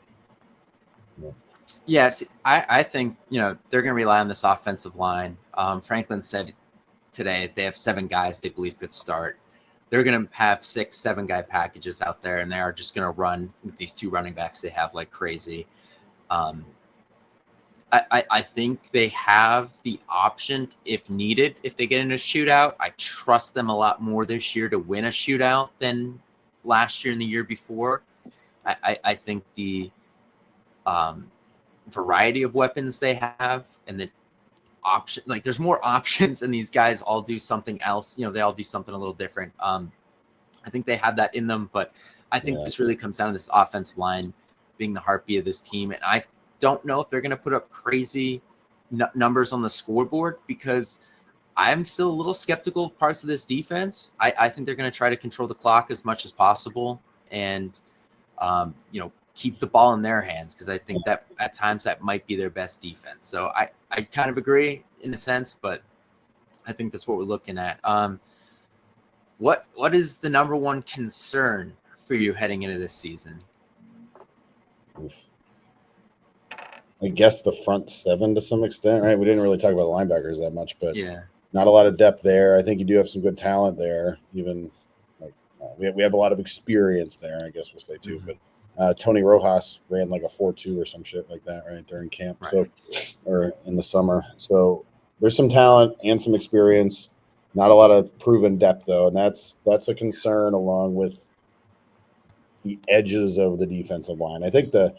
Yes, I think they're going to rely on this offensive line. Franklin said today they have 7 guys they believe could start. They're going to have 6, 7 guy packages out there, and they are just going to run with these 2 running backs they have like crazy. I think they have the option if needed. If they get in a shootout, I trust them a lot more this year to win a shootout than last year and the year before. I think the variety of weapons they have and the option, like there's more options, and these guys all do something else. They all do something a little different. I think they have that in them, but I think this really comes down to this offensive line being the heartbeat of this team, and I don't know if they're going to put up crazy numbers on the scoreboard because I'm still a little skeptical of parts of this defense. I think they're going to try to control the clock as much as possible and, keep the ball in their hands because I think that at times that might be their best defense. So I kind of agree in a sense, but I think that's what we're looking at. What is the number one concern for you heading into this season? I guess the front 7 to some extent, right? We didn't really talk about the linebackers that much, but yeah, not a lot of depth there. I think you do have some good talent there. Even like we have a lot of experience there, I guess we'll say too. Mm-hmm. But Tony Rojas ran like a 4.2 or some shit like that, right, during camp. Right. So, or in the summer. So there's some talent and some experience. Not a lot of proven depth though, and that's a concern along with the edges of the defensive line. I think the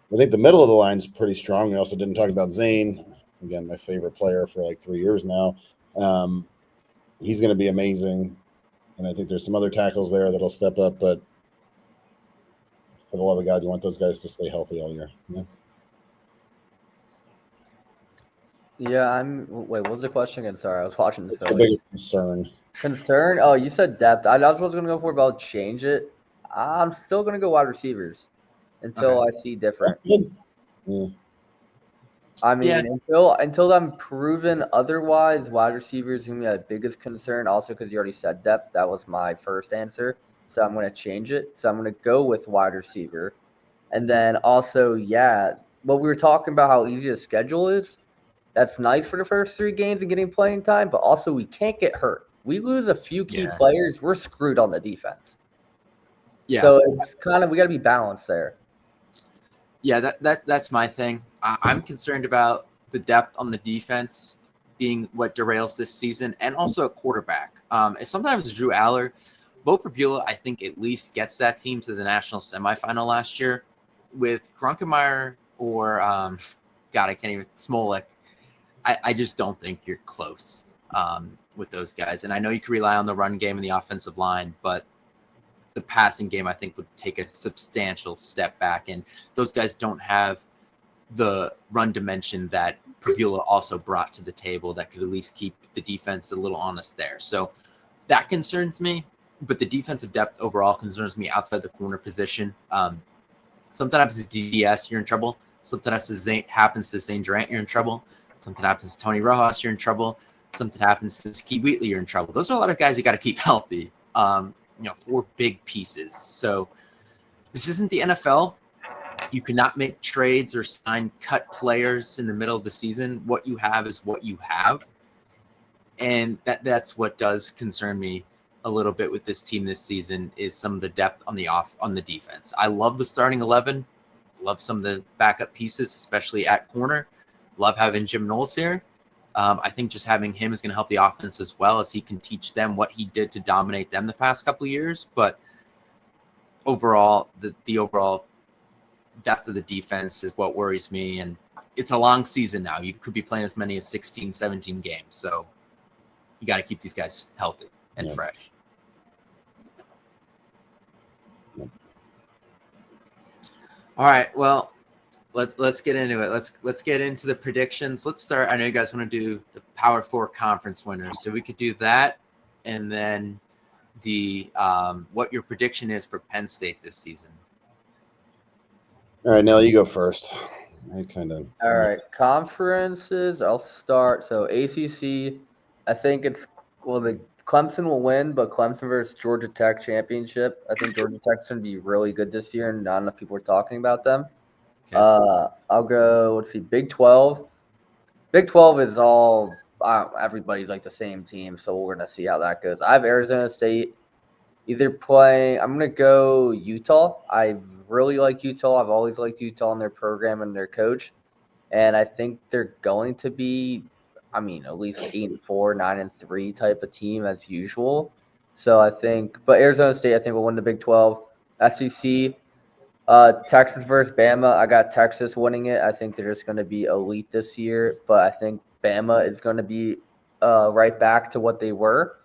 middle of the line is pretty strong. We also didn't talk about Zane, again, my favorite player for like 3 years now. He's going to be amazing, and I think there's some other tackles there that'll step up. But for the love of God, you want those guys to stay healthy all year. Yeah. Yeah, wait, what was the question again? Sorry, I was watching the It's the film. biggest concern. Concern? Oh, you said depth. I was going to go for, but I'll change it. I'm still going to go wide receivers until I see different. Yeah. I mean, until I'm proven otherwise, wide receivers is going to be my biggest concern. Also, because you already said depth. That was my first answer. So I'm going to change it. So I'm going to go with wide receiver. And then also, what we were talking about, how easy the schedule is. That's nice for the first 3 games and getting playing time, but also we can't get hurt. We lose a few key players, we're screwed on the defense. Yeah. So it's kind of, we got to be balanced there. Yeah, that's my thing. I'm concerned about the depth on the defense being what derails this season, and also a quarterback. If sometimes Drew Aller, Bo Pribula, I think at least gets that team to the national semifinal last year. With Kronkemeyer or God, I can't even Smolik. I just don't think you're close with those guys. And I know you can rely on the run game and the offensive line, but the passing game, I think, would take a substantial step back. And those guys don't have the run dimension that Pribula also brought to the table that could at least keep the defense a little honest there. So that concerns me. But the defensive depth overall concerns me outside the corner position. Sometimes it's DDS, you're in trouble. Sometimes happens to Zane Durant, you're in trouble. Something happens to Tony Rojas, you're in trouble. Something happens to Ski Wheatley, you're in trouble. Those are a lot of guys you got to keep healthy. 4 big pieces. So this isn't the NFL. You cannot make trades or sign cut players in the middle of the season. What you have is what you have. And that's what does concern me a little bit with this team this season is some of the depth on the defense. I love the starting 11. Love some of the backup pieces, especially at corner. Love having Jim Knowles here. I think just having him is going to help the offense as well, as he can teach them what he did to dominate them the past couple of years. But overall, the overall depth of the defense is what worries me. And it's a long season now. You could be playing as many as 16, 17 games. So you got to keep these guys healthy and fresh. All right, well, let's get into it. Let's get into the predictions. Let's start. I know you guys want to do the Power 4 conference winners, so we could do that, and then the what your prediction is for Penn State this season. All right, Nell, you go first. All right, conferences. I'll start. So ACC, I think the Clemson will win, but Clemson versus Georgia Tech championship. I think Georgia Tech's going to be really good this year, and not enough people are talking about them. Okay. I'll go. Let's see, Big 12. Big 12 is all everybody's like the same team, so we're going to see how that goes. I have Arizona State either playing. I'm going to go Utah. I really like Utah. I've always liked Utah and their program and their coach, and I think they're going to be, at least 8-4, 9-3 type of team as usual. So I think, but Arizona State, I think will win the Big 12. SEC, Texas versus Bama. I got Texas winning it. I think they're just going to be elite this year, but I think Bama is going to be right back to what they were.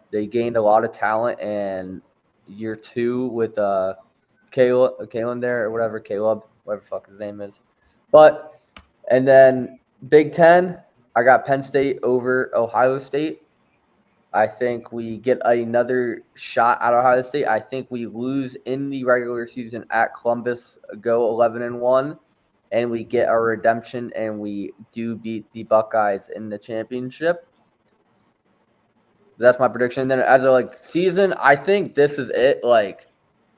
They gained a lot of talent, and year 2 with Kalen there or whatever, whatever the fuck his name is. And then Big 10, I got Penn State over Ohio State. I think we get another shot at Ohio State. I think we lose in the regular season at Columbus, go 11-1, and we get our redemption, and we do beat the Buckeyes in the championship. That's my prediction. Then as a season, I think this is it.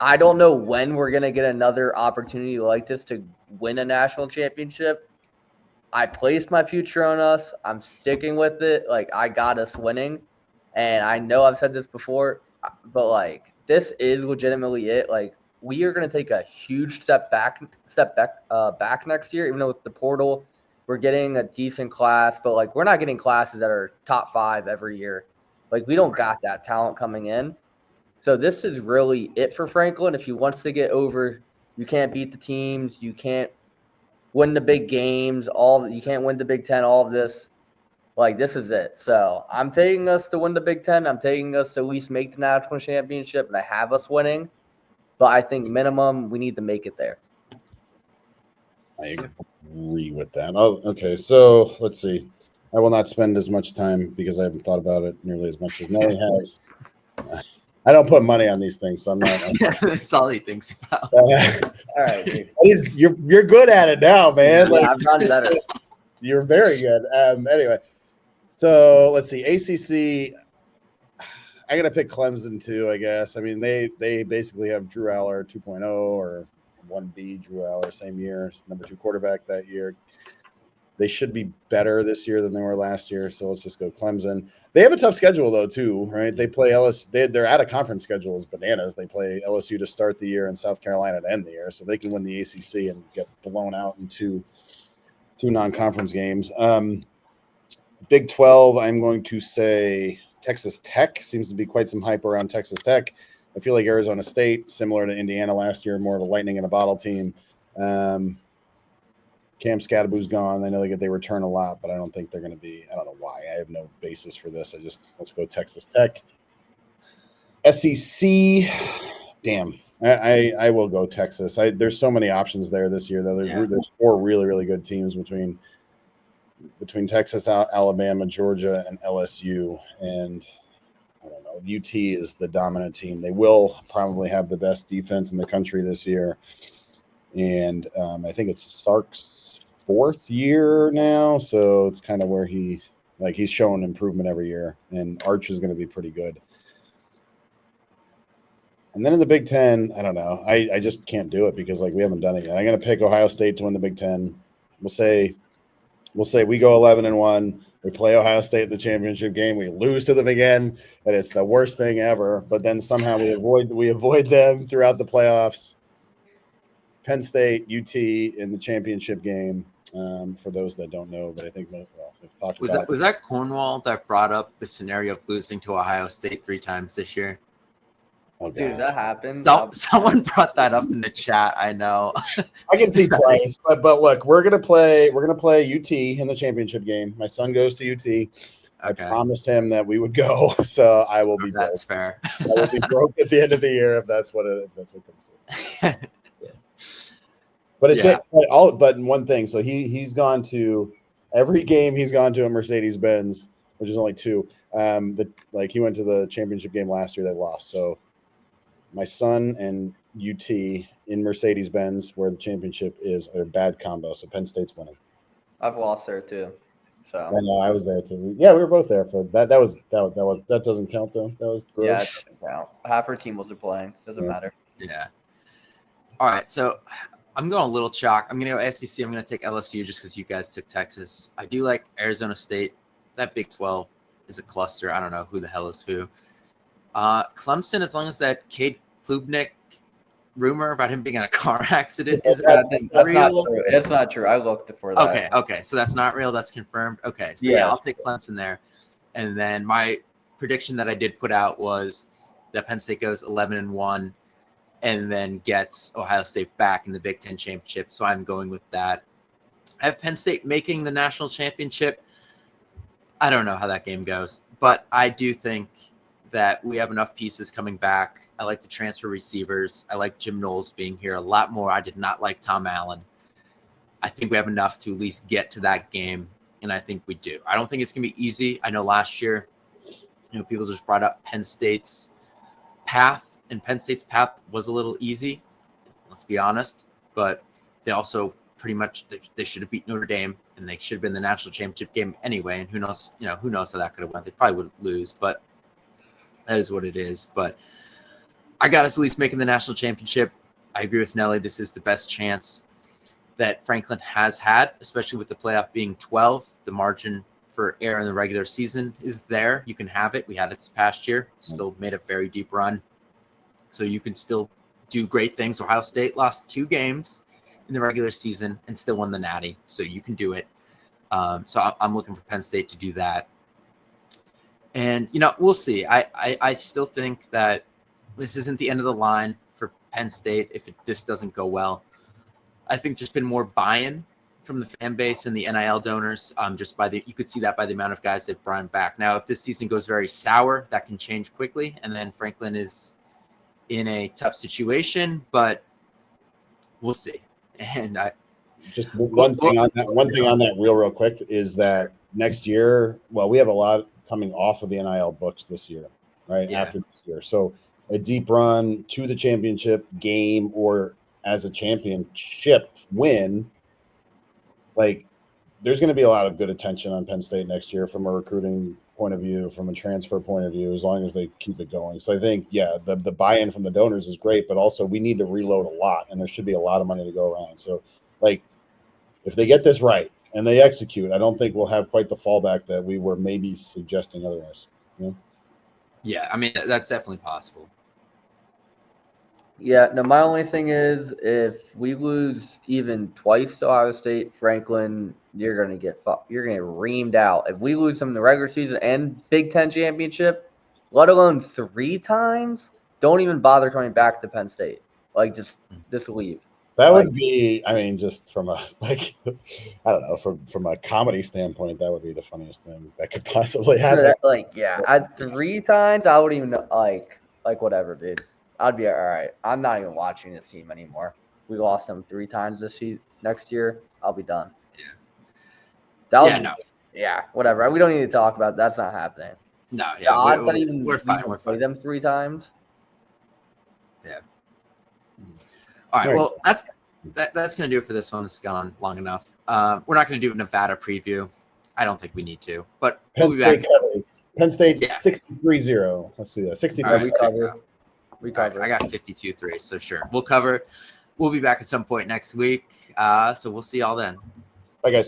I don't know when we're gonna get another opportunity like this to win a national championship. I placed my future on us. I'm sticking with it. I got us winning. And I know I've said this before, but this is legitimately it. We are going to take a huge step back next year, even though with the portal, we're getting a decent class, but we're not getting classes that are top 5 every year. We don't got that talent coming in. So this is really it for Franklin. If he wants to get over, you can't beat the teams. You can't win the big games. You can't win the Big 10, all of this. This is it. So I'm taking us to win the Big 10. I'm taking us to at least make the national championship, and I have us winning. But I think minimum, we need to make it there. I agree with that. Oh, okay. So let's see. I will not spend as much time because I haven't thought about it nearly as much as Nelly has. I don't put money on these things, so I'm not. That's all he thinks about. All right. You're good at it now, man. Yeah, I've done better. You're very good. Anyway, so let's see. ACC, I'm going to pick Clemson too, I guess. They basically have Drew Aller 2.0 or 1B Drew Aller, same year, number 2 quarterback that year. They should be better this year than they were last year, so let's just go Clemson. They have a tough schedule, though, too, right? They play LSU. They're out of conference schedule as bananas. They play LSU to start the year and South Carolina to end the year, so they can win the ACC and get blown out in two non-conference games. Big 12, I'm going to say Texas Tech. Seems to be quite some hype around Texas Tech. I feel like Arizona State, similar to Indiana last year, more of a lightning in a bottle team. Cam Scadaboo's gone. I know they return a lot, but I don't think they're going to be. I don't know why. I have no basis for this. Let's go Texas Tech. SEC, damn. I will go Texas. There's so many options there this year, though. There's 4 really, really good teams between Texas, Alabama, Georgia, and LSU. And I don't know. UT is the dominant team. They will probably have the best defense in the country this year. And I think it's Sark's 4th year now. So it's kind of where he's showing improvement every year. And Arch is going to be pretty good. And then in the Big Ten, I don't know. I just can't do it because we haven't done it yet. I'm going to pick Ohio State to win the Big Ten. We'll say we go 11-1. We play Ohio State in the championship game. We lose to them again, and it's the worst thing ever. But then somehow we avoid them throughout the playoffs. Penn State, UT in the championship game. For those that don't know, but I think we've talked about it. Was that Cornwall that brought up the scenario of losing to Ohio State 3 times this year? Oh, dude, that happened. Someone brought that up in the chat. I know. I can see twice, but look, we're gonna play UT in the championship game. My son goes to UT. Okay. I promised him that we would go, so I will be. That's fair. I will be broke at the end of the year if that's what comes to. But it's but one thing. So he's gone to every game. He's gone to a Mercedes-Benz, which is only 2. He went to the championship game last year. They lost. So my son and UT in Mercedes-Benz, where the championship is, a bad combo. So Penn State's winning. I've lost there too. So I know I was there too. Yeah, we were both there for that. That doesn't count though. That was gross. Yeah, it doesn't count. Half our team wasn't playing. Doesn't matter. Yeah. All right, so I'm going a little chalk. I'm going to go SEC. I'm going to take LSU just because you guys took Texas. I do like Arizona State. That Big 12 is a cluster. I don't know who the hell is who. Clemson, as long as that Cade Klubnik rumor about him being in a car accident is that's real. Not true. It's not true. I looked for that. Okay. So that's not real. That's confirmed. Okay. So yeah, I'll take Clemson there. And then my prediction that I did put out was that Penn State goes 11-1 and then gets Ohio State back in the Big Ten championship. So I'm going with that. I have Penn State making the national championship. I don't know how that game goes, but I do think that we have enough pieces coming back. I like the transfer receivers. I like Jim Knowles being here a lot more. I did not like Tom Allen. I think we have enough to at least get to that game, and I think we do. I don't think it's going to be easy. I know last year, people just brought up Penn State's path, and Penn State's path was a little easy, let's be honest, but they also pretty much they should have beat Notre Dame, and they should have been the national championship game anyway, and who knows how that could have went. They probably would lose, but that is what it is. But I got us at least making the national championship. I agree with Nelly. This is the best chance that Franklin has had, especially with the playoff being 12. The margin for error in the regular season is there. You can have it. We had it this past year. Still made a very deep run. So you can still do great things. Ohio State lost 2 games in the regular season and still won the Natty. So you can do it. So I'm looking for Penn State to do that. And, we'll see. I still think that this isn't the end of the line for Penn State if this doesn't go well. I think there's been more buy-in from the fan base and the NIL donors. You could see that by the amount of guys they've brought back. Now, if this season goes very sour, that can change quickly, and then Franklin is in a tough situation. But we'll see. And just one thing on that real quick is that next year, we have a lot coming off of the NIL books this year, right? Yeah. After this year. So a deep run to the championship game or as a championship win, there's going to be a lot of good attention on Penn State next year from a recruiting point of view, from a transfer point of view, as long as they keep it going. So I think, the buy-in from the donors is great, but also we need to reload a lot, and there should be a lot of money to go around. So, if they get this right and they execute, I don't think we'll have quite the fallback that we were maybe suggesting otherwise. Yeah, I mean, that's definitely possible. Yeah, no, my only thing is if we lose even twice to Ohio State, Franklin you're gonna get you're gonna get reamed out. If we lose them in the regular season and Big Ten championship, let alone 3 times, don't even bother coming back to Penn State. Like just leave. That Like, would be, I mean, just from a like, I don't know, from a comedy standpoint, that would be the funniest thing that could possibly happen. at 3 times, I wouldn't even know, like whatever, dude. I'd be all right. I'm not even watching this team anymore. If we lost them 3 times next year, I'll be done. Yeah. Yeah, whatever. We don't need to talk about it. That's not happening. No, The yeah, odds that even we're fine. We're play fine. them 3 times. Yeah. All right. Well, that's going to do it for this one. This has gone on long enough. We're not going to do a Nevada preview. I don't think we need to, but we'll be back. Penn State 63-0. Let's do that. 63. We cover. I got 52-3, so sure. We'll cover. We'll be back at some point next week. So we'll see y'all then.